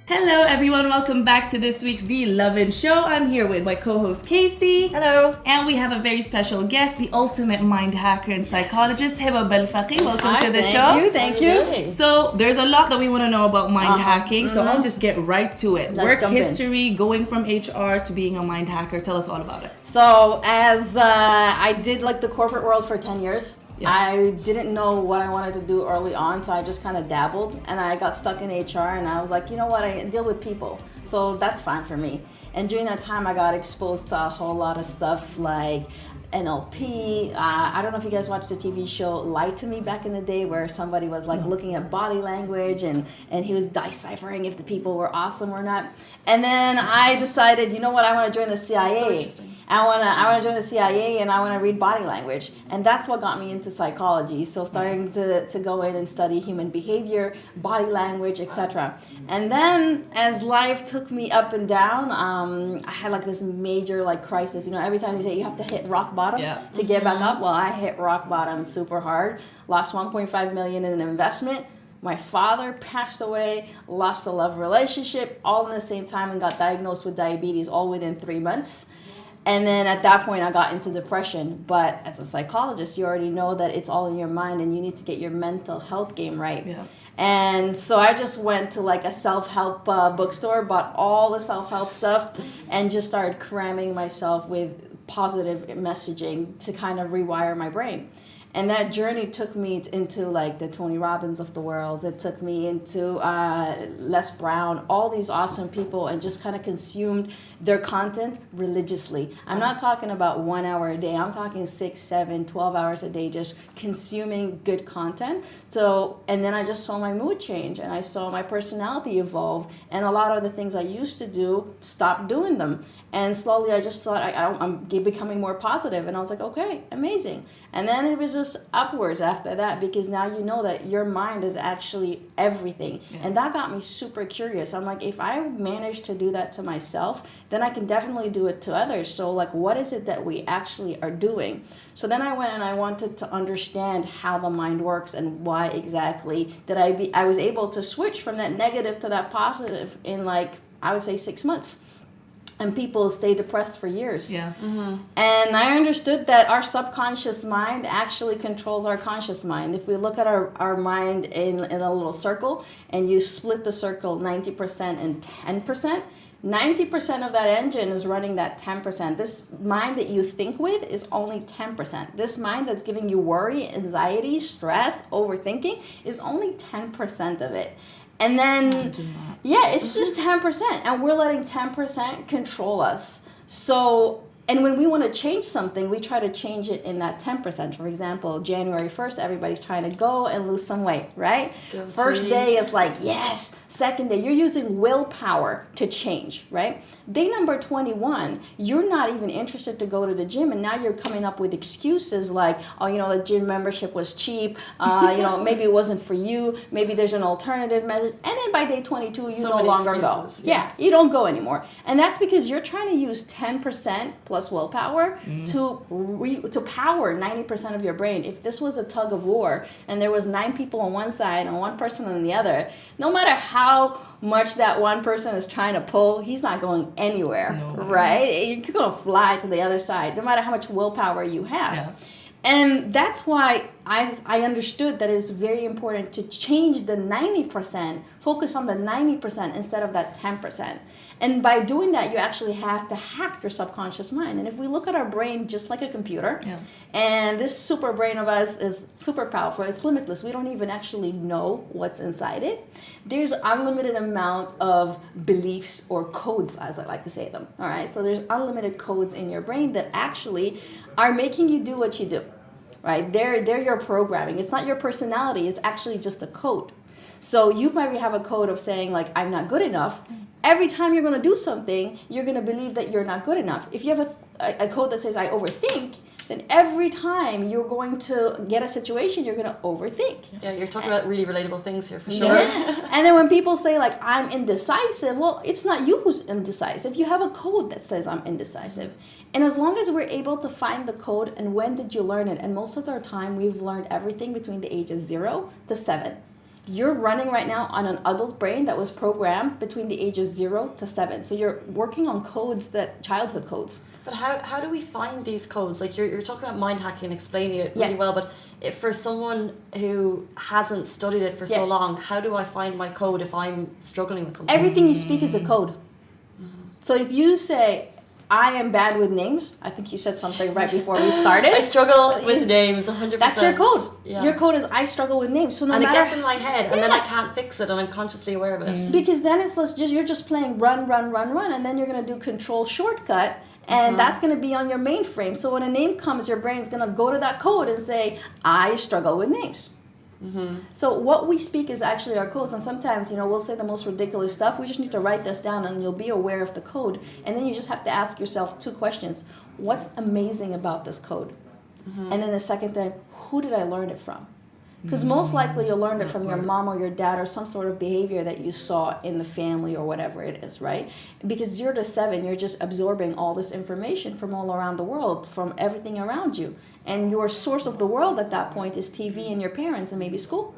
Hello, everyone. Welcome back to this week's The Lovin Show. I'm here with my co-host Casey. Hello. And we have a very special guest, the ultimate mind hacker and psychologist, Hiba Balfaqih. Welcome to the show. Thank you. So there's a lot that we want to know about mind hacking. So I'll just get right to it. Let's Work history, going from HR to being a mind hacker. Tell us all about it. So as I did like the corporate world for 10 years. Yeah. I didn't know what I wanted to do early on, so I just kind of dabbled, and I got stuck in HR, and I was like, you know what, I deal with people, so that's fine for me. And during that time, I got exposed to a whole lot of stuff like NLP. I don't know if you guys watched the TV show Lie to Me back in the day, where somebody was like looking at body language and he was deciphering if the people were awesome or not. And then I decided, you know what, I want to join the CIA. So interesting. I want to join the CIA, and I want to read body language, and that's what got me into psychology. So starting to go in and study human behavior, body language, etc. And then as life took me up and down, I had like this major like crisis. You know, every time you say you have to hit rock bottom to get back up. Well, I hit rock bottom super hard. Lost 1.5 million in an investment. My father passed away, lost a love relationship, all in the same time, and got diagnosed with diabetes all within 3 months. And then at that point, I got into depression. But as a psychologist, you already know that it's all in your mind, and you need to get your mental health game right. Yeah. And so I just went to like a self-help bookstore, bought all the self-help stuff, and just started cramming myself with positive messaging to kind of rewire my brain. And that journey took me into like the Tony Robbins of the world. It took me into Les Brown, all these awesome people, and just kind of consumed their content religiously. I'm not talking about 1 hour a day. I'm talking 6, 7, 12 hours a day, just consuming good content. So, and then I just saw my mood change, and I saw my personality evolve, and a lot of the things I used to do, stopped doing them. And slowly I just thought I'm becoming more positive, and I was like, okay, amazing. And then it was just upwards after that, because now you know that your mind is actually everything. Yeah. And that got me super curious. I'm like, if I manage to do that to myself, then I can definitely do it to others. So like, what is it that we actually are doing? So then I went and I wanted to understand how the mind works and why exactly that I was able to switch from that negative to that positive in like, I would say 6 months. And people stay depressed for years. Yeah. Mm-hmm. And I understood that our subconscious mind actually controls our conscious mind. If we look at our mind in a little circle, and you split the circle 90% and 10%, 90% of that engine is running that 10%. This mind that you think with is only 10%. This mind that's giving you worry, anxiety, stress, overthinking is only 10% of it. And then, yeah, it's just 10%, and we're letting 10% control us. So, and when we want to change something, we try to change it in that 10%. For example, January 1st, everybody's trying to go and lose some weight, right? First day is like, yes. Second day, you're using willpower to change, right? Day number 21, you're not even interested to go to the gym, and now you're coming up with excuses like, oh, you know, the gym membership was cheap, you know, maybe it wasn't for you, maybe there's an alternative method, and then by day 22, you no longer go. Yeah, you don't go anymore. And that's because you're trying to use 10% plus willpower to power 90% of your brain. If this was a tug of war, and there was 9 people on one side and 1 person on the other, no matter how much that one person is trying to pull, he's not going anywhere, right? You're going to fly to the other side, no matter how much willpower you have. Yeah. And that's why I understood that it's very important to change the 90%, focus on the 90% instead of that 10%. And by doing that, you actually have to hack your subconscious mind. And if we look at our brain just like a computer, and this super brain of us is super powerful, it's limitless. We don't even actually know what's inside it. There's unlimited amount of beliefs or codes, as I like to say them. All right, so there's unlimited codes in your brain that actually are making you do what you do. Right? They're your programming. It's not your personality. It's actually just a code. So you might have a code of saying like, I'm not good enough. Every time you're going to do something, you're going to believe that you're not good enough. If you have a code that says I overthink, then every time you're going to get a situation, you're going to overthink. Yeah, you're talking about really relatable things here for sure. Yeah. And then when people say like, I'm indecisive, well, it's not you who's indecisive. You have a code that says I'm indecisive. And as long as we're able to find the code and when did you learn it, and most of our time we've learned everything between the ages 0 to 7. You're running right now on an adult brain that was programmed between the ages 0 to 7. So you're working on codes, that childhood codes. But how do we find these codes? Like you're talking about mind hacking, explaining it really well, but if for someone who hasn't studied it for so long, how do I find my code if I'm struggling with something? Everything you speak is a code. So if you say, I am bad with names, I think you said something right before we started. I struggle with names 100%. That's your code. Yeah. Your code is I struggle with names. So no and matter, it gets in my head, and then I can't fix it, and I'm consciously aware of it. because then it's just you're just playing run, and then you're gonna do control shortcut, and that's gonna be on your mainframe. So when a name comes, your brain's gonna go to that code and say, I struggle with names. So what we speak is actually our codes, and sometimes we'll say the most ridiculous stuff. We just need to write this down, and you'll be aware of the code, and then you just have to ask yourself 2 questions. What's amazing about this code? And then the second thing, who did I learn it from? Because most likely you'll learn it from your mom or your dad or some sort of behavior that you saw in the family or whatever it is, right? Because 0 to 7, you're just absorbing all this information from all around the world, from everything around you. And your source of the world at that point is TV and your parents and maybe school.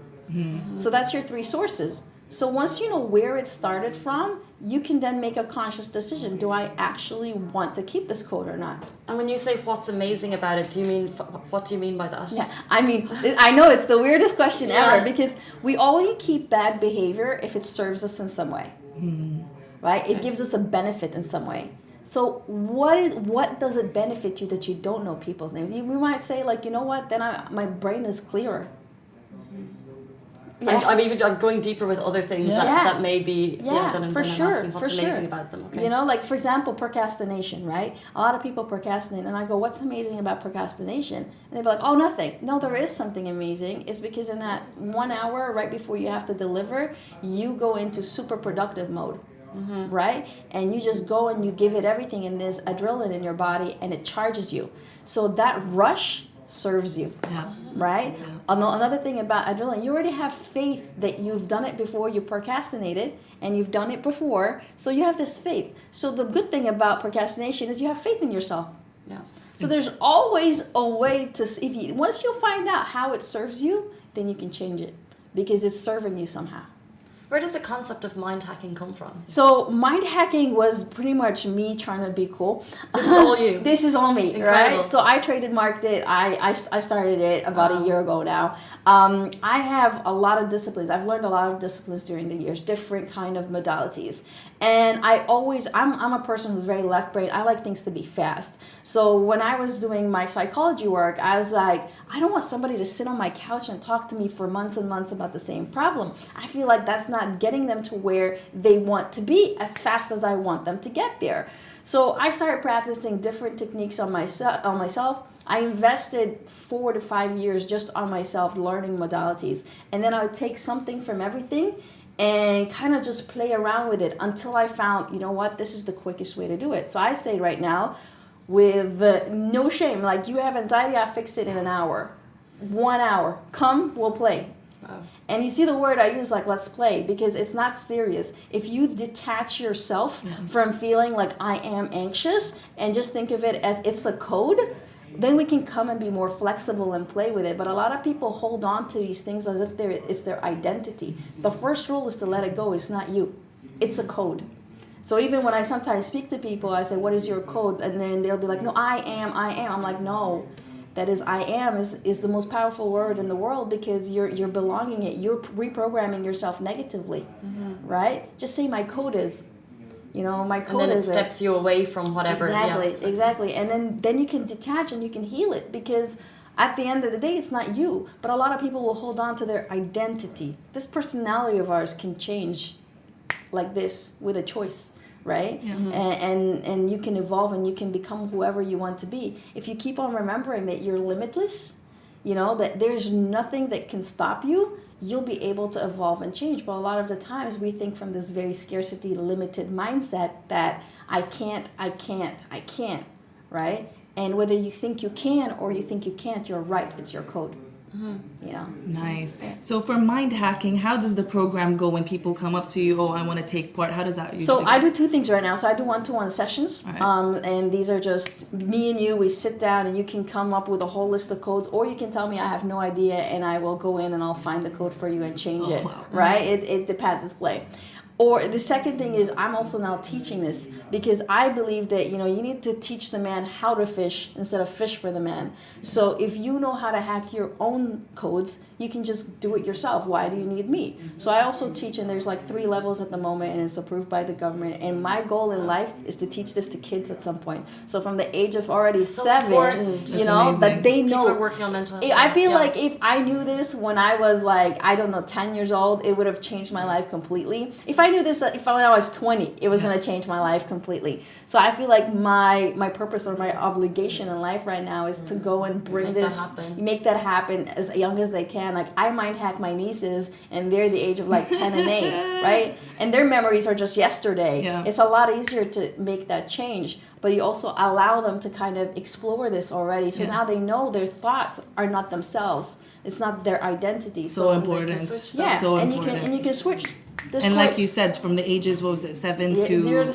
So that's your 3 sources. So once you know where it started from, you can then make a conscious decision. Do I actually want to keep this code or not? And when you say what's amazing about it, what do you mean by that? Yeah, I mean, I know it's the weirdest question ever, because we only keep bad behavior if it serves us in some way, right? It gives us a benefit in some way. So what does it benefit you that you don't know people's names? We might say, like, you know what, then my brain is clearer. Yeah. I'm going deeper with other things that may be, then I'm asking what's amazing about them. Okay. Like, for example, procrastination, right? A lot of people procrastinate, and I go, what's amazing about procrastination? And they're like, oh, nothing. No, there is something amazing. It's because in that 1 hour right before you have to deliver, you go into super productive mode. Right? And you just go and you give it everything, and there's adrenaline in your body, and it charges you. So that rush serves you, right? Yeah. Another thing about adrenaline, you already have faith that you've done it before, you procrastinated, and you've done it before, so you have this faith. So the good thing about procrastination is you have faith in yourself. Yeah. So there's always a way to, once you find out how it serves you, then you can change it, because it's serving you somehow. Where does the concept of mind hacking come from? So mind hacking was pretty much me trying to be cool. This is all you. This is all me, Incredible. right? So I trademarked it. I started it about a year ago now. I have a lot of disciplines. I've learned a lot of disciplines during the years, different kind of modalities. And I'm a person who's very left brain. I like things to be fast. So when I was doing my psychology work, I was like, I don't want somebody to sit on my couch and talk to me for months and months about the same problem. I feel like that's not getting them to where they want to be as fast as I want them to get there. So I started practicing different techniques on myself. I invested 4 to 5 years just on myself learning modalities. And then I would take something from everything and kind of just play around with it until I found, you know what, this is the quickest way to do it. So I say right now, with no shame, like, you have anxiety, I'll fix it in an hour. 1 hour. Come, we'll play. Wow. And you see the word I use, like, let's play, because it's not serious. If you detach yourself from feeling like I am anxious and just think of it as it's a code, then we can come and be more flexible and play with it. But a lot of people hold on to these things as if it's their identity. The first rule is to let it go. It's not you. It's a code. So even when I sometimes speak to people, I say, what is your code? And then they'll be like, no, I am. I'm like, no. That is, I am is the most powerful word in the world, because you're belonging it. You're reprogramming yourself negatively, right? Just say my code is, my code is. And then it steps you away from whatever. Exactly. And then you can detach and you can heal it, because at the end of the day, it's not you. But a lot of people will hold on to their identity. This personality of ours can change like this with a choice. Right? Yeah. And you can evolve and you can become whoever you want to be. If you keep on remembering that you're limitless, that there's nothing that can stop you, you'll be able to evolve and change. But a lot of the times we think from this very scarcity, limited mindset that I can't, right? And whether you think you can or you think you can't, you're right. It's your code. You know. Nice. So for mind hacking, how does the program go when people come up to you? Oh, I want to take part. How does that usually So go? I do two things right now. So I do one-to-one sessions, Alright. and these are just me and you. We sit down, and you can come up with a whole list of codes, or you can tell me I have no idea, and I will go in and I'll find the code for you and change it. Wow. Right? It depends. It's play. Or the second thing is I'm also now teaching this because I believe that, you know, you need to teach the man how to fish instead of fish for the man. So if you know how to hack your own codes, you can just do it yourself. Why do you need me? So I also teach, and there's like 3 levels at the moment, and it's approved by the government. And my goal in life is to teach this to kids at some point. So from the age of already So 7, important. you know, Amazing. that they know. People are working on mental health. I feel Yeah. like if I knew this when I was like, I don't know, 10 years old, it would have changed my life completely. If I knew this when I was 20, it was going to change my life completely. So I feel like my purpose or my obligation in life right now is to go and bring make that happen as young as they can. Like I mind hack my nieces, and they're the age of like 10 and 8, right? And their memories are just yesterday. Yeah. It's a lot easier to make that change. But you also allow them to kind of explore this already. So Yeah. now they know their thoughts are not themselves. It's not their identity. So important. switch yeah, So and important. you can switch. This And core- like you said, from the ages, what was it, 7 Yeah, to 0 to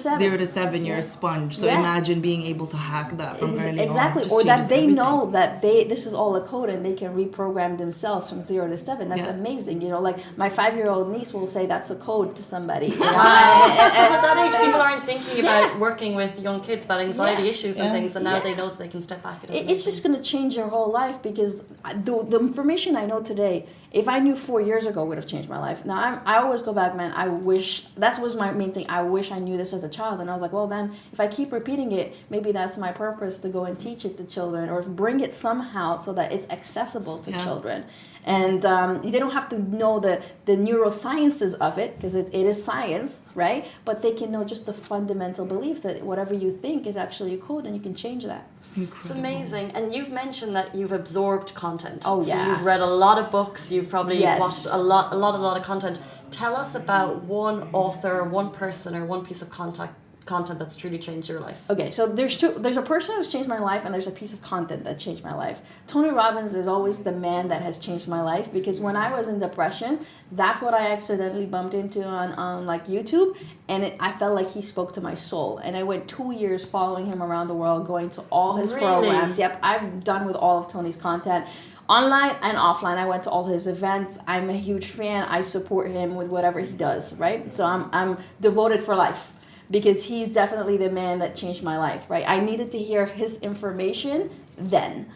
7. you're a sponge. So Yeah. imagine being able to hack that from early exactly, on. Just or that changes they everything. know that this is all a code and they can reprogram themselves from 0 to 7. That's Yeah. amazing. You know, like my 5-year-old niece will say that's a code to somebody. You know? Because at that age, people aren't thinking about Yeah. working with young kids about anxiety Yeah. issues and Yeah. things, and now Yeah. they know that they can step back. It's just going to change your whole life because the information I know today, if I knew 4 years ago, would have changed my life. Now, I always go back, man, I wish, that was my main thing. I wish I knew this as a child. And I was like, well, then if I keep repeating it, maybe that's my purpose, to go and teach it to children or bring it somehow so that it's accessible to children. And they don't have to know the neurosciences of it because it is science, right? But they can know just the fundamental belief that whatever you think is actually a code and you can change that. It's amazing. And you've mentioned that you've absorbed content. Oh, So yes. you've read a lot of books. You've probably Yes. watched a lot of content. Tell us about one author, one person, or one piece of content that's truly changed your life. Okay, so there's a person who's changed my life and there's a piece of content that changed my life. Tony Robbins is always the man that has changed my life because when I was in depression, that's what I accidentally bumped into on like YouTube, and I felt like he spoke to my soul. And I went 2 years following him around the world, going to all his Really? programs. Yep, I'm done with all of Tony's content. Online and offline, I went to all his events. I'm a huge fan. I support him with whatever he does, right? So I'm devoted for life. Because he's definitely the man that changed my life, right? I needed to hear his information then.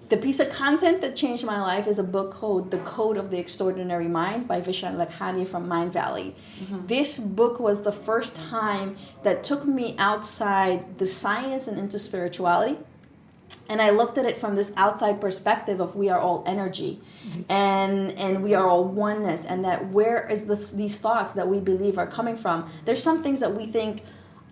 The piece of content that changed my life is a book called The Code of the Extraordinary Mind by Vishen Lakhani from Mind Valley. Mm-hmm. This book was the first time that took me outside the science and into spirituality. And I looked at it from this outside perspective of we are all energy, and we are all oneness, and that where is these thoughts that we believe are coming from? There's some things that we think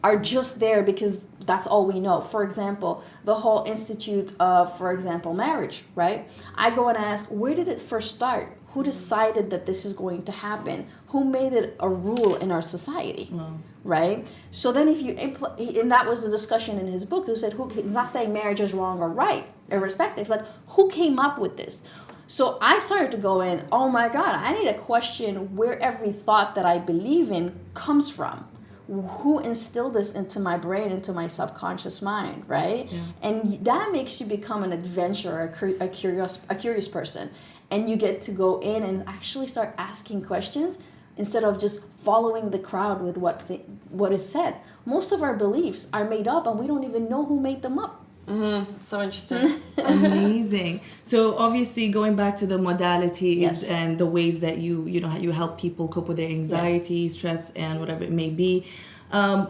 are just there because that's all we know. For example, the whole institute of, for example, marriage, right? I go and ask, where did it first start? Who decided that this is going to happen? Who made it a rule in our society? Wow. Right? So then if you, and that was the discussion in his book, who said, he's not saying marriage is wrong or right, irrespective. It's like, who came up with this? So I started to go in, oh my God, I need to question where every thought that I believe in comes from. Who instilled this into my brain, into my subconscious mind, right? Yeah. And that makes you become an adventurer, a curious person. And you get to go in and actually start asking questions instead of just following the crowd with what is said. Most of our beliefs are made up and we don't even know who made them up. Mm-hmm. So interesting. Amazing. So obviously going back to the modalities Yes. and the ways that you help people cope with their anxiety, stress, and whatever it may be.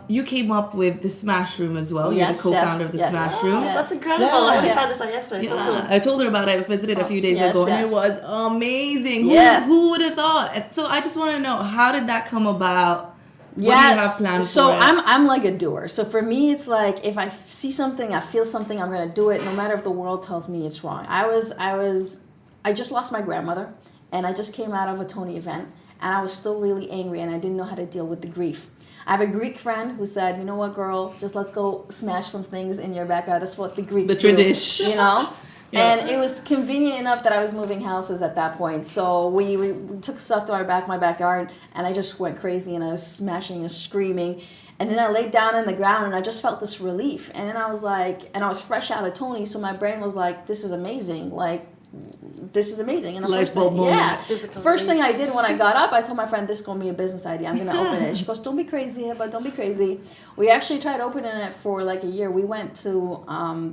You came up with the Smash Room as well. You're the co-founder of the Smash Room. Oh, that's incredible. Yeah. I only found this out yesterday. So cool. I told her about it. I visited a few days ago, and it was amazing. Yeah. Who would have thought? And so I just want to know, how did that come about? What do you have planned so for it? I'm like a doer. So for me, it's like if I see something, I feel something, I'm gonna do it, no matter if the world tells me it's wrong. I just lost my grandmother, and I just came out of a Tony event, and I was still really angry, and I didn't know how to deal with the grief. I have a Greek friend who said, you know what, girl, just let's go smash some things in your backyard. That's what the Greeks do. Tradition. You know? And it was convenient enough that I was moving houses at that point. So we took stuff to my backyard, and I just went crazy, and I was smashing and screaming. And then I laid down in the ground, and I just felt this relief. And then I was like, and I was fresh out of Tony, so my brain was like, this is amazing. Like, this is amazing. And the first thing I did when I got up, I told my friend, this is going to be a business idea. I'm going to open it. She goes, don't be crazy, Hiba, don't be crazy. We actually tried opening it for like a year. We went to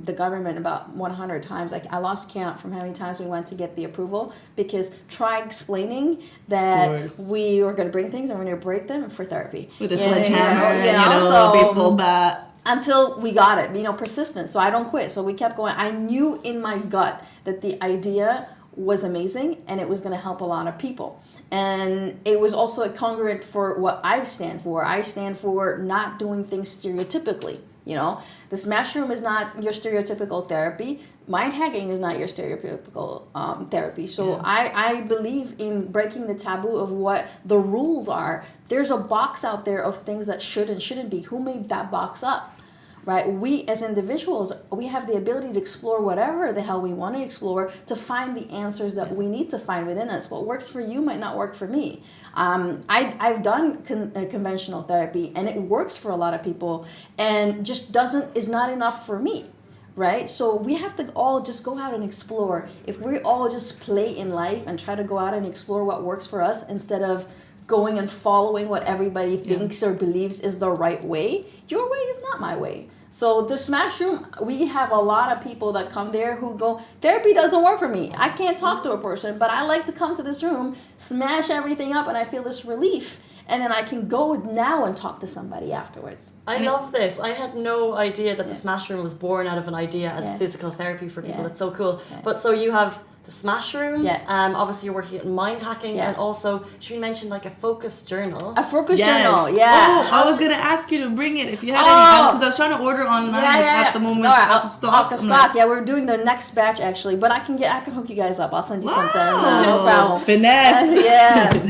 the government about 100 times. I lost count from how many times we went to get the approval, because try explaining that we were going to bring things and we're going to break them for therapy. With a sledgehammer, baseball bat. Until we got it, persistent. So I don't quit. So we kept going. I knew in my gut that the idea was amazing and it was going to help a lot of people. And it was also congruent for what I stand for. I stand for not doing things stereotypically. The smash room is not your stereotypical therapy. Mind hacking is not your stereotypical therapy. So I believe in breaking the taboo of what the rules are. There's a box out there of things that should and shouldn't be. Who made that box up? Right? We as individuals, we have the ability to explore whatever the hell we want to explore to find the answers that we need to find within us. What works for you might not work for me. I've done conventional therapy, and it works for a lot of people, and just is not enough for me. Right? So we have to all just go out and explore. If we all just play in life and try to go out and explore what works for us instead of going and following what everybody thinks or believes is the right way, your way is not my way. So the smash room, we have a lot of people that come there who go, therapy doesn't work for me. I can't talk to a person, but I like to come to this room, smash everything up, and I feel this relief. And then I can go now and talk to somebody afterwards. I love this. I had no idea that the smash room was born out of an idea as physical therapy for people. It's so cool. But so you have the smash room. Obviously you're working on mind hacking, and also should we mention like a focus journal? A focus journal, I was gonna ask you to bring it if you had any, because I was trying to order online. It's at the moment out of stock. Out of stock. We're doing the next batch actually, but I can hook you guys up. I'll send you something. No problem. Finesse.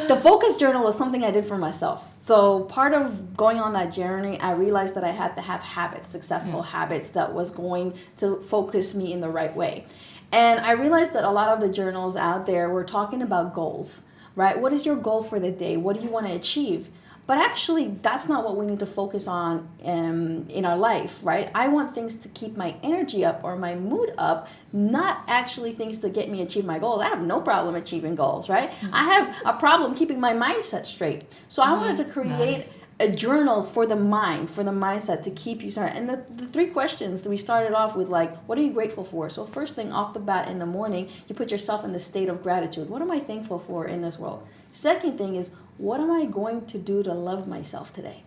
The focus journal was something I did for myself. So part of going on that journey, I realized that I had to have habits, successful habits that was going to focus me in the right way. And I realized that a lot of the journals out there were talking about goals, right? What is your goal for the day? What do you want to achieve? But actually, that's not what we need to focus on in our life, right? I want things to keep my energy up or my mood up, not actually things to get me achieve my goals. I have no problem achieving goals, right? I have a problem keeping my mindset straight. So I wanted to create a journal for the mind, for the mindset, to keep you started. And the three questions that we started off with, like, what are you grateful for? So first thing off the bat in the morning, you put yourself in the state of gratitude. What am I thankful for in this world? Second thing is, what am I going to do to love myself today?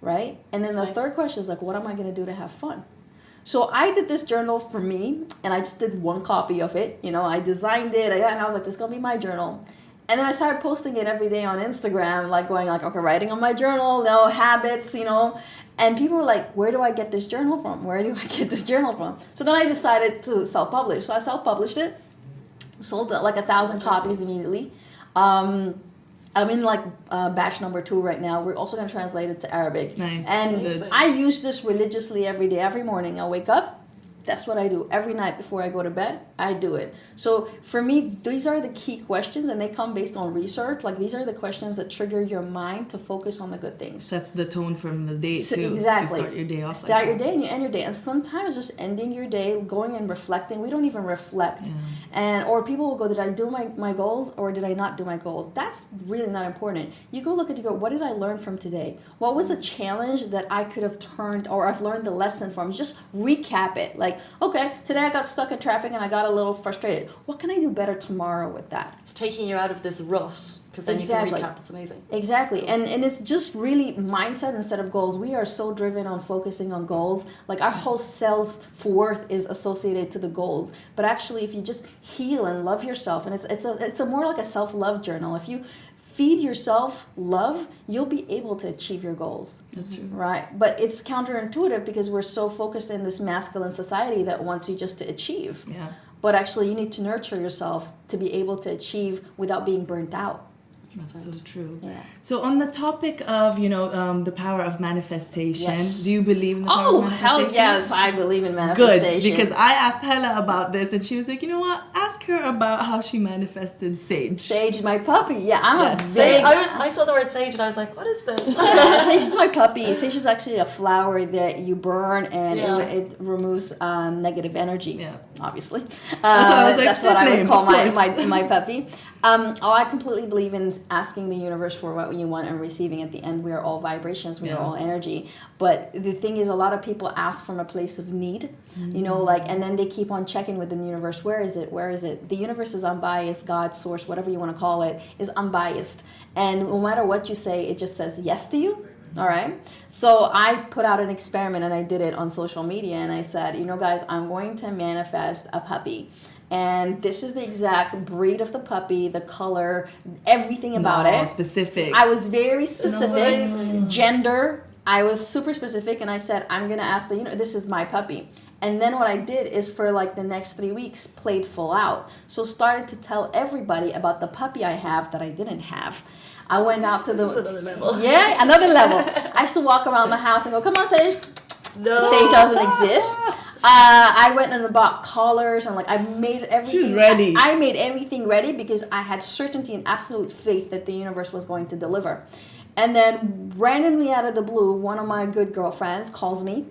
Right? And then the third question is like, what am I going to do to have fun? So I did this journal for me, and I just did one copy of it. I designed it, and I was like, this is going to be my journal. And then I started posting it every day on Instagram, like going like, okay, writing on my journal, habits, And people were like, where do I get this journal from? Where do I get this journal from? So then I decided to self-publish. So I self-published it, sold like 1,000 copies immediately. I'm in like batch number 2 right now. We're also going to translate it to Arabic. Nice. And I use this religiously every day. Every morning I wake up. That's what I do. Every night before I go to bed, I do it. So for me, these are the key questions, and they come based on research. Like, these are the questions that trigger your mind to focus on the good things. Sets the tone from the day, too. Exactly. You start your day off. Start your day and you end your day. And sometimes just ending your day, going and reflecting. We don't even reflect. Or people will go, did I do my goals or did I not do my goals? That's really not important. You go look at, what did I learn from today? What was a challenge that I could have turned, or I've learned the lesson from? Just recap it. Like, okay, today I got stuck in traffic and I got a little frustrated. What can I do better tomorrow with that? It's taking you out of this rut, because then you can recap. It's amazing. Exactly. And it's just really mindset instead of goals. We are so driven on focusing on goals. Like, our whole self-worth is associated to the goals. But actually, if you just heal and love yourself, and it's a more like a self-love journal. If you feed yourself love, you'll be able to achieve your goals. That's true. Right? But it's counterintuitive because we're so focused in this masculine society that wants you just to achieve. Yeah. But actually, you need to nurture yourself to be able to achieve without being burnt out. That's so true. Yeah. So on the topic of, the power of manifestation, do you believe in the power of manifestation? Oh, hell yes, I believe in manifestation. Good, because I asked Hella about this and she was like, you know what, ask her about how she manifested Sage. Sage, my puppy. Yeah, I'm a big... I saw the word sage and I was like, what is this? Sage is my puppy. Sage is actually a flower that you burn and it removes negative energy, obviously. That's what I would call my puppy. I completely believe in asking the universe for what you want and receiving at the end. We are all vibrations, we are all energy. But the thing is, a lot of people ask from a place of need, and then they keep on checking with the universe. Where is it? Where is it? The universe is unbiased. God, source, whatever you want to call it, is unbiased. And no matter what you say, it just says yes to you. All right. So I put out an experiment and I did it on social media and I said, guys, I'm going to manifest a puppy. And this is the exact breed of the puppy, the color, everything about it. Specific. I was very specific. Gender, I was super specific. And I said, I'm going to ask this is my puppy. And then what I did is for like the next 3 weeks, played full out. So started to tell everybody about the puppy I have that I didn't have. I went out to This is another level. Yeah, another level. I used to walk around the house and go, come on, Sage. No. Sage doesn't exist. I went and bought collars and I made everything. She's ready. I made everything ready because I had certainty and absolute faith that the universe was going to deliver. And then randomly out of the blue, one of my good girlfriends calls me.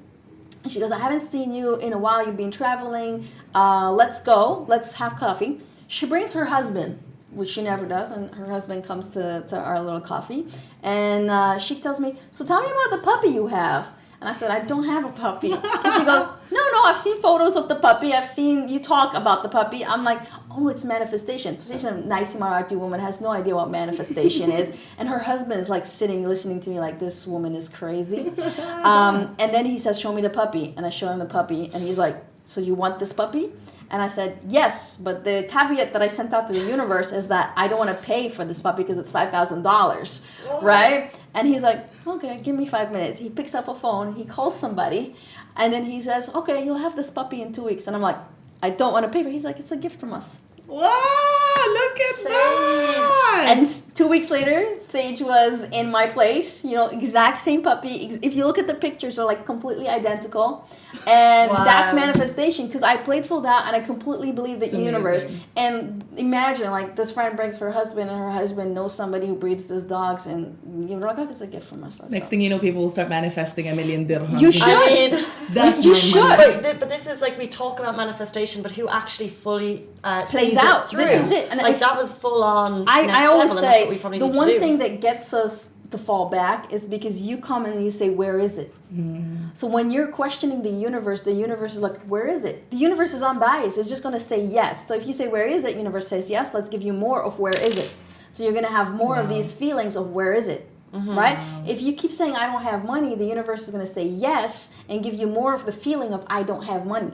And she goes, I haven't seen you in a while. You've been traveling. Let's go. Let's have coffee. She brings her husband, which she never does, and her husband comes to our little coffee. And she tells me, so tell me about the puppy you have. And I said, I don't have a puppy. And she goes, no, I've seen photos of the puppy. I've seen you talk about the puppy. I'm like, oh, it's manifestation. So she's a nice Emirati woman, has no idea what manifestation is. And her husband is sitting, listening to me like, this woman is crazy. And then he says, show me the puppy. And I show him the puppy. And he's like, so you want this puppy? And I said, yes, but the caveat that I sent out to the universe is that I don't want to pay for this puppy because it's $5,000, right? And he's like, okay, give me 5 minutes. He picks up a phone, he calls somebody, and then he says, okay, you'll have this puppy in 2 weeks. And I'm like, I don't want to pay for it. He's like, it's a gift from us. Wow, look at that! And 2 weeks later, Sage was in my place, exact same puppy. If you look at the pictures, they're completely identical. And that's manifestation because I played full out and I completely believe the universe. And imagine, this friend brings her husband and her husband knows somebody who breeds these dogs and you're like, oh, it's a gift from us. Next thing you know, people will start manifesting $1 million dirhams. You should. I mean, that's you should. But this is we talk about manifestation, but who actually fully plays out. This is it. And that was full on. I always say the one thing thing that gets us to fall back is because you come and you say, where is it? So when you're questioning the universe is like, where is it? The universe is unbiased. It's just going to say yes. So if you say, where is it? Universe says yes. Let's give you more of where is it. So you're going to have more of these feelings of where is it? Right? If you keep saying, I don't have money, the universe is going to say yes and give you more of the feeling of I don't have money.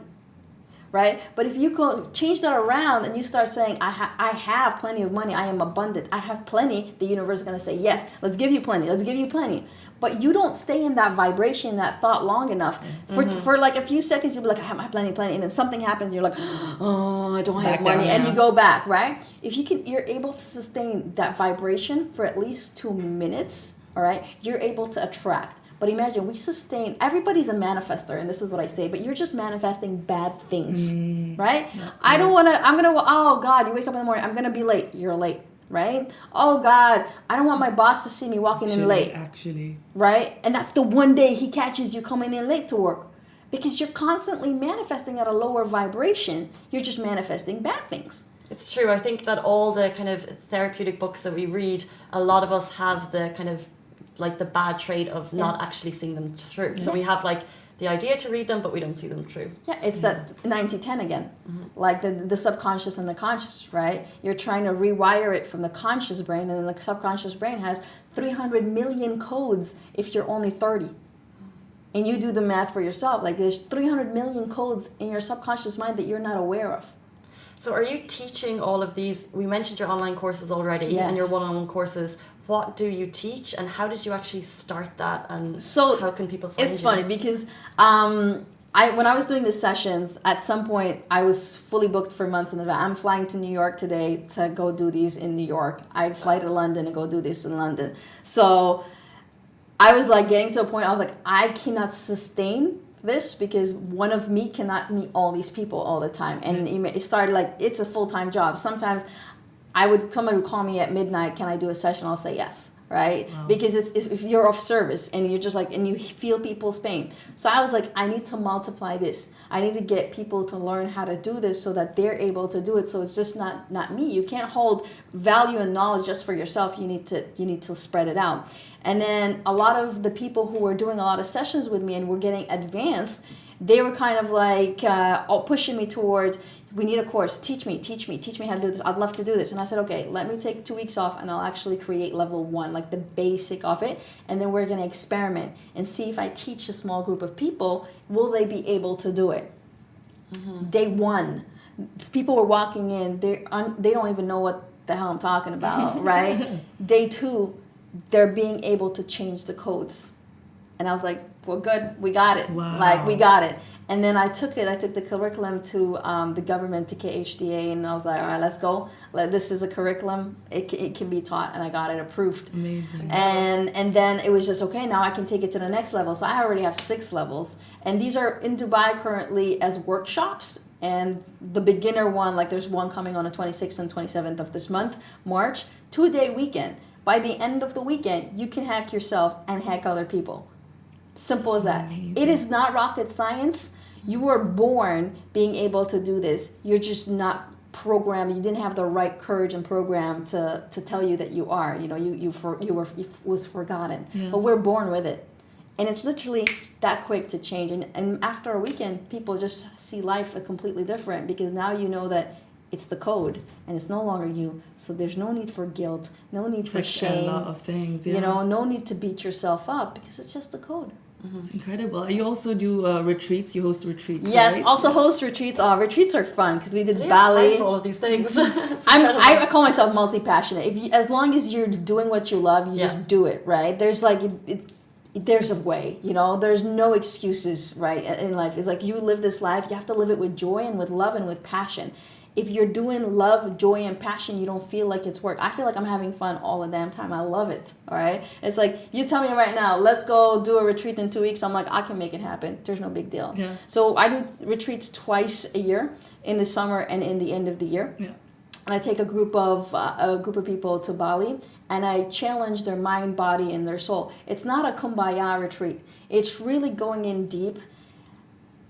Right? But if you go change that around and you start saying, I have plenty of money, I am abundant, I have plenty, the universe is going to say, yes, let's give you plenty, let's give you plenty. But you don't stay in that vibration, that thought long enough. For a few seconds, you'll be like, I have plenty, and then something happens and you're like, oh, I don't have money. And you go back, right? If you're able to sustain that vibration for at least 2 minutes, all right, you're able to attract. But imagine, everybody's a manifester, and this is what I say, but you're just manifesting bad things, right? I don't want to, oh God, you wake up in the morning, I'm going to be late. You're late, right? Oh God, I don't want my boss to see me walking in late. Actually. Right? And that's the one day he catches you coming in late to work. Because you're constantly manifesting at a lower vibration. You're just manifesting bad things. It's true. I think that all the kind of therapeutic books that we read, a lot of us have the kind of the bad trait of not actually seeing them through. So we have the idea to read them, but we don't see them through. Yeah, it's that 90-10 again. The subconscious and the conscious, right? You're trying to rewire it from the conscious brain, and then the subconscious brain has 300 million codes if you're only 30. And you do the math for yourself. There's 300 million codes in your subconscious mind that you're not aware of. So are you teaching all of these? We mentioned your online courses already and your one-on-one courses. What do you teach and how did you actually start that and how can people find you? It's funny because when I was doing the sessions, at some point I was fully booked for months in advance. I'm flying to New York today to go do these in New York. I fly to London and go do this in London. So I was like getting to a point, I was like, I cannot sustain this because one of me cannot meet all these people all the time. And it started like, it's a full-time job. Sometimes someone would call me at midnight, can I do a session? I'll say yes. Right? Wow. Because it's if you're of service and you're just like, and you feel people's pain. So I was like, I need to multiply this. I need to get people to learn how to do this so that they're able to do it. So it's just not me. You can't hold value and knowledge just for yourself. You need to spread it out. And then a lot of the people who were doing a lot of sessions with me and were getting advanced, they were kind of like pushing me towards, we need a course, teach me how to do this. I'd love to do this. And I said, okay, let me take 2 weeks off and I'll actually create level 1, like the basic of it. And then we're going to experiment and see if I teach a small group of people, will they be able to do it? Mm-hmm. Day 1, people were walking in, they don't even know what the hell I'm talking about, right? Day 2, they're being able to change the codes. And I was like, well, good, we got it. Wow. Like, we got it. And then I took the curriculum to the government, to KHDA, and I was like, all right, let's go. This is a curriculum. It can be taught, and I got it approved. Amazing. And then it was just, okay, now I can take it to the next level. So I already have 6 levels. And these are in Dubai currently as workshops. And the beginner one, like there's one coming on the 26th and 27th of this month, March, 2-day weekend. By the end of the weekend, you can hack yourself and hack other people. Simple as that. Amazing. It is not rocket science. You were born being able to do this. You're just not programmed. You didn't have the right courage and program to tell you that you are. You know, you was forgotten. Yeah. But we're born with it, and it's literally that quick to change. And after a weekend, people just see life completely different because now you know that it's the code and it's no longer you. So there's no need for guilt, no need for shame. A lot of things. Yeah. You know, no need to beat yourself up because it's just the code. It's incredible. You also do retreats. You host retreats. Yes, right? also host retreats. Retreats are fun because we did Yeah, ballet. for all of these things. I call myself multi-passionate. As long as you're doing what you love, you just do it, right? There's like there's a way, you know. There's no excuses, right? In life, it's like you live this life. You have to live it with joy and with love and with passion. If you're doing love, joy, and passion, you don't feel like it's work. I feel like I'm having fun all the damn time. I love it, all right? It's like, you tell me right now, let's go do a retreat in 2 weeks. I'm like, I can make it happen. There's no big deal. Yeah. So I do retreats twice a year, in the summer and in the end of the year. Yeah. And I take a group of people to Bali, and I challenge their mind, body, and their soul. It's not a kumbaya retreat. It's really going in deep,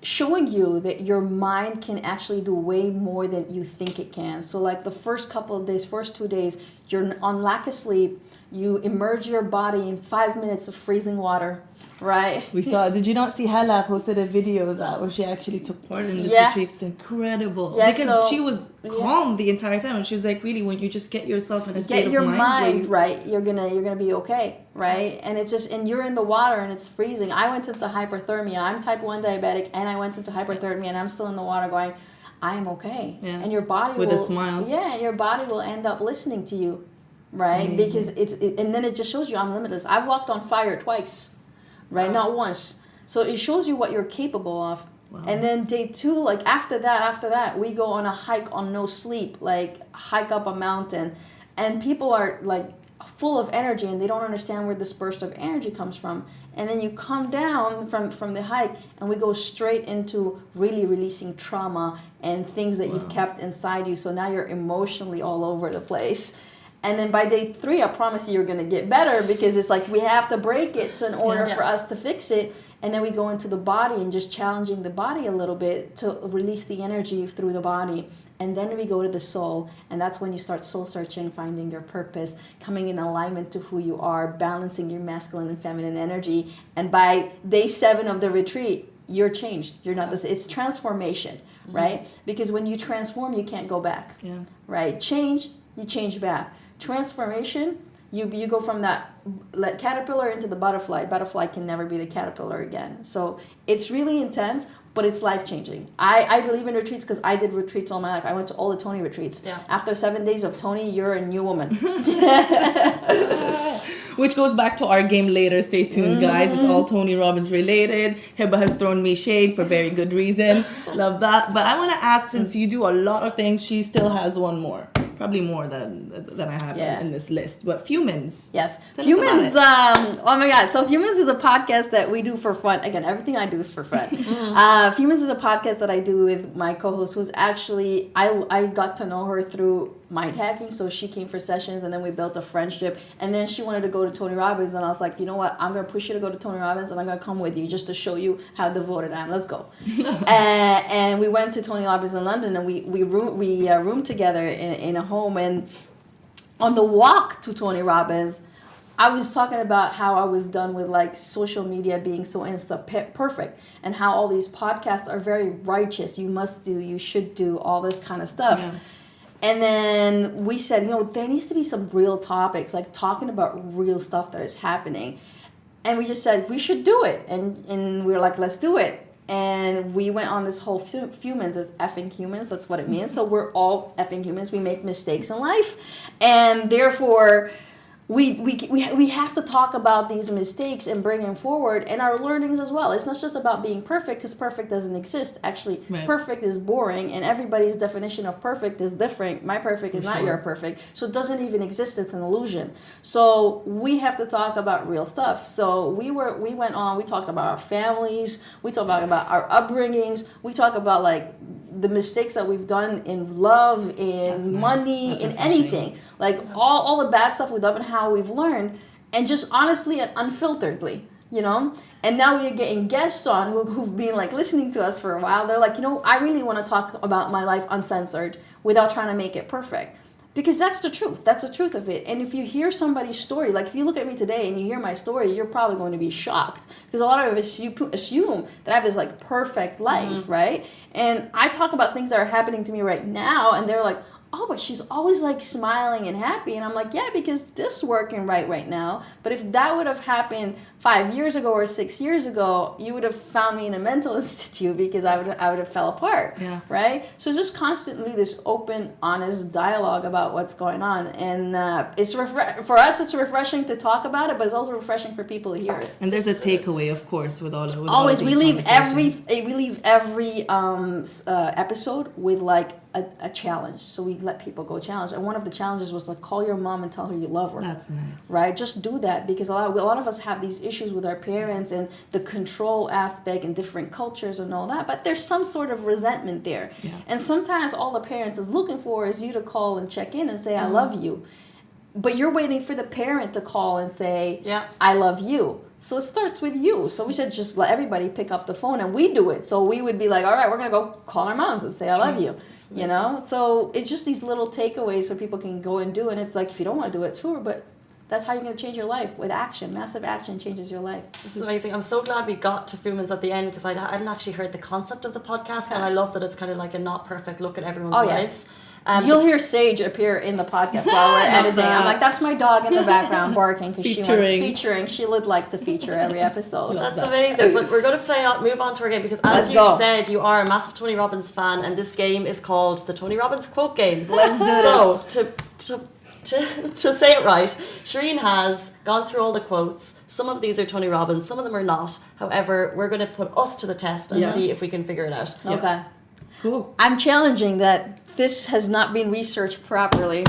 showing you that your mind can actually do way more than you think it can. So like the first couple of days, first 2 days, you're on lack of sleep. You immerse your body in 5 minutes of freezing water, right? We saw. Did you not see Hala posted a video of that where she actually took part in this retreat? It's incredible. Yeah, because she was calm the entire time, and she was like, really, when you just get yourself in a state of mind, get your mind right, you're gonna be okay, right? And it's just, and you're in the water and it's freezing. I went into hyperthermia. I'm type 1 diabetic, and I went into hyperthermia, and I'm still in the water going, I am okay. Yeah. And your body with a smile. Yeah, your body will end up listening to you. Right, because and then it just shows you I'm limitless. I've walked on fire twice, right? Not once. So it shows you what you're capable of. Wow. And then day 2, like after that, we go on a hike on no sleep, like hike up a mountain, and people are like full of energy and they don't understand where this burst of energy comes from. And then you come down from the hike and we go straight into really releasing trauma and things that you've kept inside you. So now you're emotionally all over the place. And then by day 3, I promise you're going to get better because it's like we have to break it in order for us to fix it. And then we go into the body and just challenging the body a little bit to release the energy through the body. And then we go to the soul. And that's when you start soul searching, finding your purpose, coming in alignment to who you are, balancing your masculine and feminine energy. And by day 7 of the retreat, you're changed. You're not this. It's transformation, right? Because when you transform, you can't go back, right? Change, you change back. Transformation, you go from that caterpillar into the butterfly. Butterfly can never be the caterpillar again. So it's really intense, but it's life-changing. I believe in retreats because I did retreats all my life. I went to all the Tony retreats. Yeah. After 7 days of Tony, you're a new woman. Which goes back to our game later. Stay tuned, guys. It's all Tony Robbins related. Hiba has thrown me shade for very good reason. Love that. But I want to ask, since you do a lot of things, she still has one more. Probably more than I have in this list. But Humans. Yes. Tell Humans, oh my God. So Humans is a podcast that we do for fun. Again, everything I do is for fun. Humans is a podcast that I do with my co-host, who's actually, I got to know her through mind hacking. So she came for sessions and then we built a friendship. And then she wanted to go to Tony Robbins. And I was like, you know what? I'm going to push you to go to Tony Robbins and I'm going to come with you just to show you how devoted I am. Let's go. And we went to Tony Robbins in London and we roomed together in a home. And on the walk to Tony Robbins, I was talking about how I was done with like social media being so perfect and how all these podcasts are very righteous. You must do, you should do, all this kind of stuff. Yeah. And then we said, there needs to be some real topics, like talking about real stuff that is happening. And we just said, we should do it. And we were like, let's do it. And we went on this whole humans as effing humans. That's what it means. So we're all effing humans. We make mistakes in life. And therefore, we have to talk about these mistakes and bring them forward and our learnings as well. It's not just about being perfect, because perfect doesn't exist. Actually, perfect is boring, and everybody's definition of perfect is different. My perfect is not your perfect, so it doesn't even exist. It's an illusion. So we have to talk about real stuff. So we went on. We talked about our families. We talked about our upbringings. We talk about like the mistakes that we've done in love, in money, in anything. Like all the bad stuff we've done and how we've learned, and just honestly and unfilteredly, And now we're getting guests on who've been like listening to us for a while. They're like, I really want to talk about my life uncensored without trying to make it perfect. Because that's the truth. That's the truth of it. And if you hear somebody's story, like if you look at me today and you hear my story, you're probably going to be shocked. Because a lot of us, you assume that I have this like perfect life, right? And I talk about things that are happening to me right now, and they're like, oh, but she's always like smiling and happy. And I'm like, yeah, because this is working right now. But if that would have happened 5 years ago or 6 years ago, you would have found me in a mental institute because I would have fell apart. Yeah. Right? So just constantly this open, honest dialogue about what's going on. And it's for us, it's refreshing to talk about it, but it's also refreshing for people to hear it. And there's a takeaway, of course, with all of always we leave every episode with like a challenge. So we let people go challenge. And one of the challenges was like, call your mom and tell her you love her. That's nice. Right? Just do that, because a lot of us have these issues with our parents and the control aspect and different cultures and all that. But there's some sort of resentment there. Yeah. And sometimes all the parents is looking for is you to call and check in and say, I love you. But you're waiting for the parent to call and say, I love you. So it starts with you. So we should just let everybody pick up the phone, and we do it. So we would be like, all right, we're going to go call our moms and say, I love you. So it's just these little takeaways so people can go and do. And it's like, if you don't want to do it, sure, but that's how you're going to change your life, with action. Massive action changes your life. This is amazing. I'm so glad we got to Humans at the end, because I hadn't actually heard the concept of the podcast, and I love that it's kind of like a not perfect look at everyone's lives. You'll hear Sage appear in the podcast while we're editing. I'm like, that's my dog in the background barking because she wants featuring. She would like to feature every episode. That's amazing. But we're going to move on to our game, because as you said, you are a massive Tony Robbins fan, and this game is called the Tony Robbins Quote Game. Let's do this. So to say it right, Shireen has gone through all the quotes. Some of these are Tony Robbins, some of them are not. However, we're going to put us to the test and see if we can figure it out. Okay. Cool. I'm challenging that. This has not been researched properly.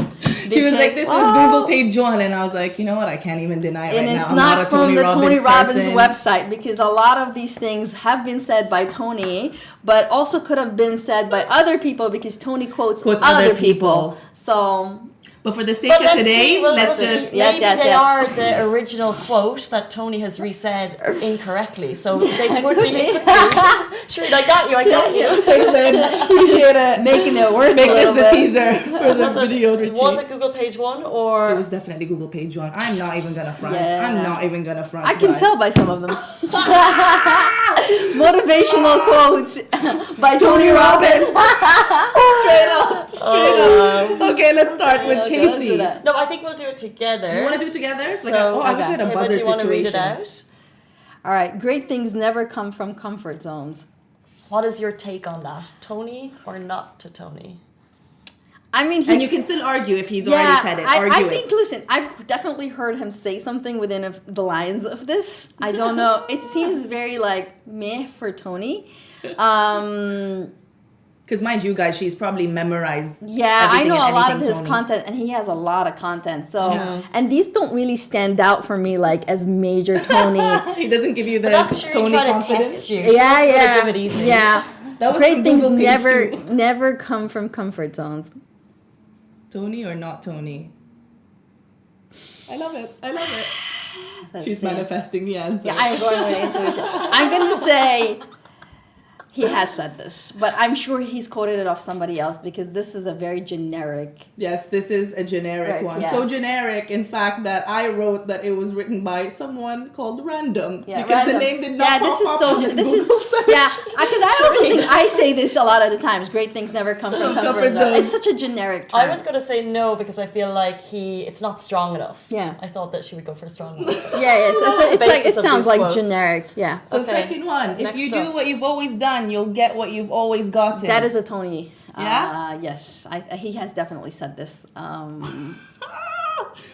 She was like, this is Google page 1. And I was like, you know what? I can't even deny it and right it's now. not from the Tony Robbins website, because a lot of these things have been said by Tony, but also could have been said by other people, because Tony quotes other people. So... But for the sake of today, let's just... Maybe they are the original quote that Tony has resaid incorrectly. So they could be... Sure, I got you. Thanks, man. Appreciate it. Making it worse. Make this the teaser for the video retreat. Was it Google page 1 or... It was definitely Google page 1. I'm not even going to front. I can tell by some of them. Motivational quotes by Tony Robbins. Straight up. Okay, let's start with Casey. No, I think we'll do it together. You want to do it together? So, I wish we had a buzzer do you want to read it situation. out? All right. Great things never come from comfort zones. What is your take on that? Tony or not to Tony? I mean, and you can still argue if he's already said it. I think, listen, I've definitely heard him say something within the lines of this. I don't know. It seems very like meh for Tony. Because mind you guys, she's probably memorized. Yeah, I know a lot of his content, and he has a lot of content. So, and these don't really stand out for me like as major Tony. He doesn't give you the Tony confidence. Test you. Yeah. Give it easy. Yeah. That was Great things never come from comfort zones. Tony or not Tony? I love it. She's manifesting the answer. Yeah, I'm going with intuition. I'm going to say he has said this, but I'm sure he's quoted it off somebody else because this is a very generic. Yes, this is a generic one. Yeah. So generic, in fact, that I wrote that it was written by someone called Random because the name did not pop up on his Google search. Yeah, because I also think I say this a lot of the times. Great things never come from comfort zone. It's such a generic term. I was going to say no because I feel like it's not strong enough. Yeah. I thought that she would go for strong enough. It sounds like generic. Yeah. So second one, if you do what you've always done, you'll get what you've always gotten. That is a Tony. Yeah? Yes. He has definitely said this.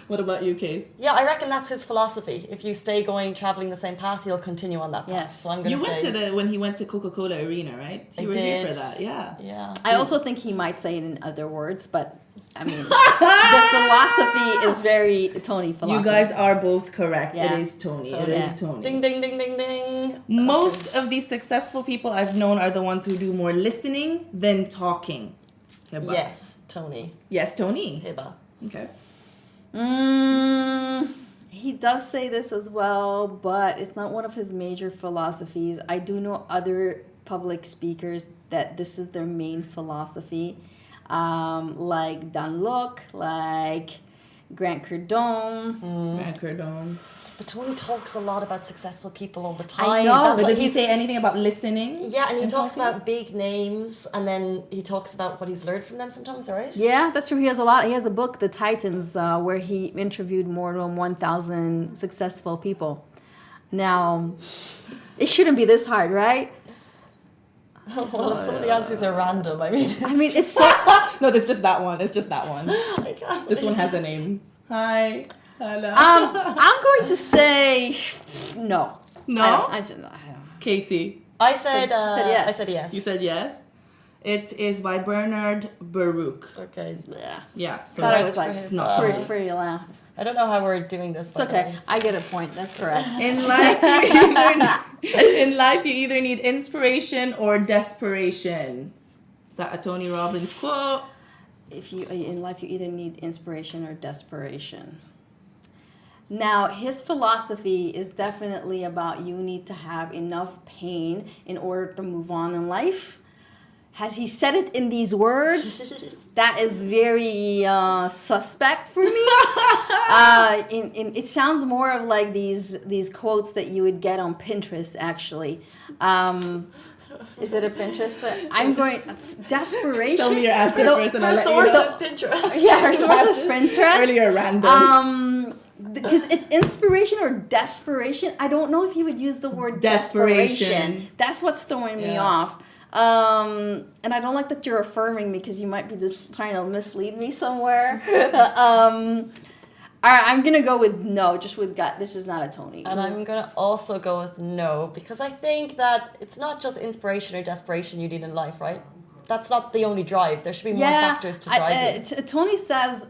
What about you, Case? Yeah, I reckon that's his philosophy. If you stay traveling the same path, he'll continue on that path. Yes. So I'm going to say... You went to when he went to Coca-Cola Arena, right? You were here for that, yeah. Yeah. I also think he might say it in other words, but I mean, the philosophy is very Tony philosophy. You guys are both correct. Yeah. It is Tony. It is Tony. Ding, ding, ding, ding, ding. Most of these successful people I've known are the ones who do more listening than talking. Hiba. Yes, Tony. Yes, Tony. Hiba. Okay. He does say this as well, but it's not one of his major philosophies. I do know other public speakers that this is their main philosophy. Like Dan Lok, like Grant Cardone. Grant Cardone. But Tony talks a lot about successful people all the time. I know. But does he say anything about listening? Yeah, and he talks about big names, and then he talks about what he's learned from them sometimes, right? Yeah, that's true. He has a lot. He has a book, The Titans, where he interviewed more than 1,000 successful people. Now, it shouldn't be this hard, right? Well, if some of the answers are random, it's so... No, there's just that one. It's just that one. This one has a name. Hi. Hello. I'm going to say no. No? I don't. Casey. I said yes. I said yes. You said yes? It is by Bernard Baruch. Okay. Yeah. So Thought it was like it's not pretty laugh. I don't know how we're doing this. It's okay. I get a point. That's correct. In life, you either need inspiration or desperation. Is that a Tony Robbins quote? In life, you either need inspiration or desperation. Now, his philosophy is definitely about you need to have enough pain in order to move on in life. Has he said it in these words? That is very suspect for me. It sounds more of like these quotes that you would get on Pinterest, actually. Is it a Pinterest? I'm going desperation. Tell me your answer first, and I'll let you know. Her source is Pinterest. Yeah, her source is Pinterest. Earlier random. Because it's inspiration or desperation. I don't know if you would use the word desperation. That's what's throwing me off. And I don't like that you're affirming me because you might be just trying to mislead me somewhere. All right, I'm going to go with no, just with gut. This is not a Tony. And I'm going to also go with no because I think that it's not just inspiration or desperation you need in life, right? That's not the only drive. There should be more factors to drive you. Tony says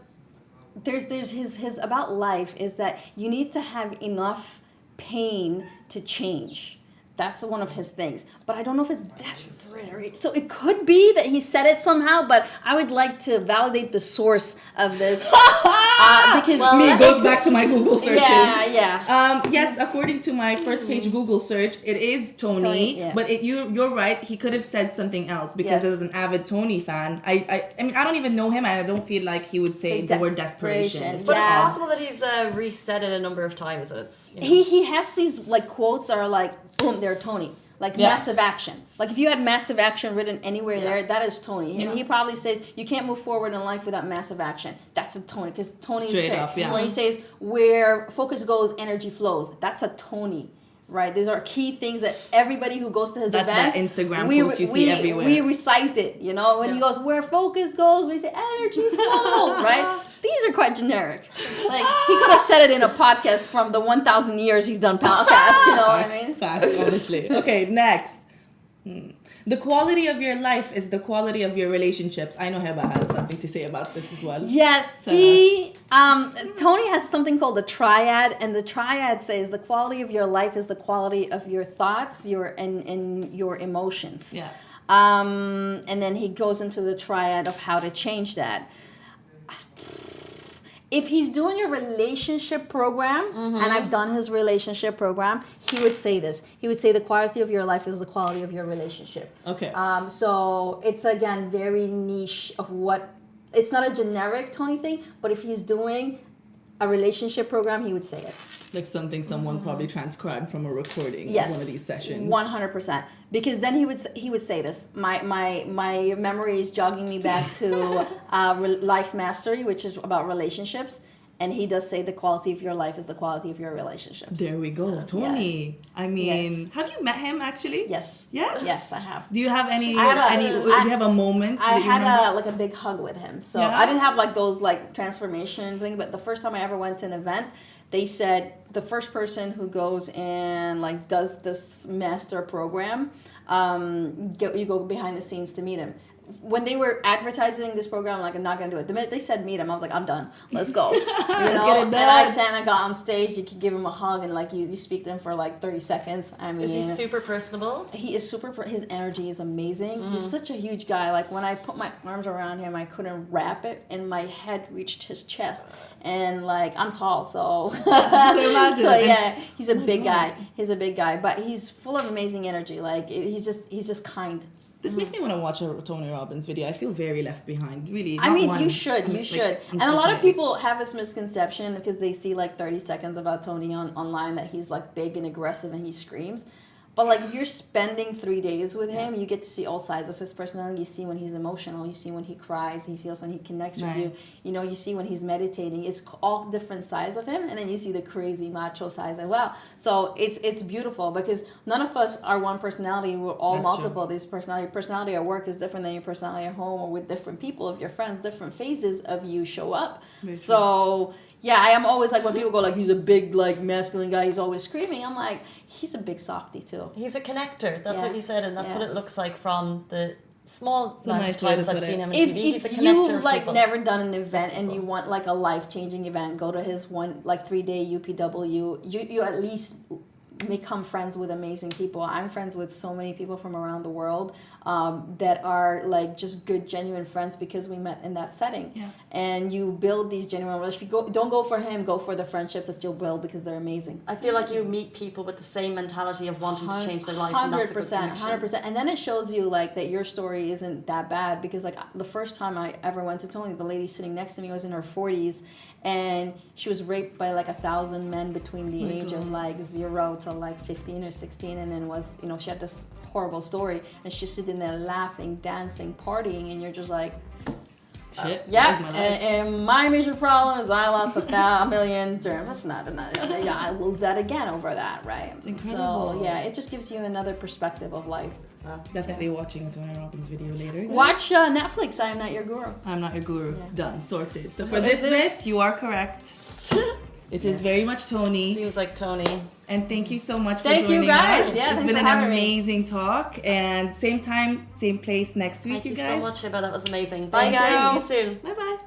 there's his about life is that you need to have enough pain to change. That's one of his things. But I don't know if it's desperate. So it could be that he said it somehow, but I would like to validate the source of this. Because it goes back to my Google searches. Yeah. Yes, according to my first page Google search, it is Tony. But you're right. He could have said something else because as an avid Tony fan, I mean, I don't even know him and I don't feel like he would say the word desperation. But it's possible that he's resaid it a number of times. And it's, He has these like quotes that are like, boom, they're Tony. Like massive action. Like if you had massive action written anywhere there, that is Tony. And he probably says you can't move forward in life without massive action. That's a Tony because Tony straight is up, when he says where focus goes, energy flows. That's a Tony, right? These are key things that everybody who goes to his That's events, that Instagram post you see everywhere. We recite it, you know. When he goes, where focus goes, we say energy flows, right? These are quite generic. Like, he could have said it in a podcast from the 1,000 years he's done podcasts, you know what I mean? Facts, honestly. Okay, next. The quality of your life is the quality of your relationships. I know Hiba has something to say about this as well. Yes. See, Tony has something called the triad, and the triad says the quality of your life is the quality of your thoughts, and your emotions. Yeah. And then he goes into the triad of how to change that. If he's doing a relationship program, and I've done his relationship program, he would say this. He would say the quality of your life is the quality of your relationship. Okay. So it's, again, very niche of what, it's not a generic Tony thing, but if he's doing a relationship program, he would say it. Like something someone probably transcribed from a recording of one of these sessions. 100%. Because then he would say this. My memory is jogging me back to Life Mastery, which is about relationships. And he does say the quality of your life is the quality of your relationships. There we go. Tony. Yeah. I mean, have you met him actually? Yes. Yes? Yes, I have. Do you have do you have a moment I that you had a big hug with him. So I didn't have like those like transformation thing, but the first time I ever went to an event, they said the first person who goes and like does this master program, you go behind the scenes to meet him. When they were advertising this program, I'm like, I'm not gonna do it. The minute they said meet him, I was like, I'm done. Let's go. You know? And I got on stage. You could give him a hug and like you speak to him for like 30 seconds. I mean, is he super personable? He is his energy is amazing. He's such a huge guy. Like when I put my arms around him, I couldn't wrap it, and my head reached his chest. And like I'm tall, so yeah, he's a big guy. He's a big guy, but he's full of amazing energy. Like he's just kind. This makes me want to watch a Tony Robbins video. I feel very left behind. Really. I mean, you should. And a lot of people have this misconception because they see like 30 seconds about Tony online that he's like big and aggressive and he screams. But like if you're spending 3 days with him, you get to see all sides of his personality. You see when he's emotional. You see when he cries. You see when he connects with you. You know, you see when he's meditating. It's all different sides of him, and then you see the crazy macho sides as well. So it's beautiful because none of us are one personality. We're all multiple. This personality at work is different than your personality at home or with different people. Of your friends, different phases of you show up. So. Yeah, I am always like when people go like he's a big like masculine guy, he's always screaming. I'm like he's a big softie too. He's a connector. That's what you said, and that's what it looks like from the small amount of times I've seen him on TV. He's a connector. If you've like never done an event and you want like a life-changing event, go to his 3-day UPW. You at least become friends with amazing people. I'm friends with so many people from around the world that are like just good, genuine friends because we met in that setting. Yeah. And you build these genuine relationships. Don't go for him, go for the friendships that you'll build because they're amazing. I feel like you meet people with the same mentality of wanting to change their life. 100%. And then it shows you like that your story isn't that bad because like the first time I ever went to Tony, the lady sitting next to me was in her 40s and she was raped by like 1,000 men between the age of like 0 to like 15 or 16, and then was, you know, she had this horrible story and she's sitting there laughing, dancing, partying, and you're just like, shit. And my major problem is I lost a million germs. That's not I lose that again over that, right? It's incredible. So yeah, it just gives you another perspective of life. Definitely watching a Tony Robbins video later. Watch Netflix. I Am Not Your Guru. I'm Not Your Guru. Yeah. Done. Sorted. So for this bit, you are correct. It is very much Tony. Seems like Tony. And thank you so much for joining us. Thank you guys. Yeah, it's been an amazing talk. And same time, same place next week, you guys. Thank you so much, Hiba. That was amazing. Bye, guys. See you soon. Bye-bye.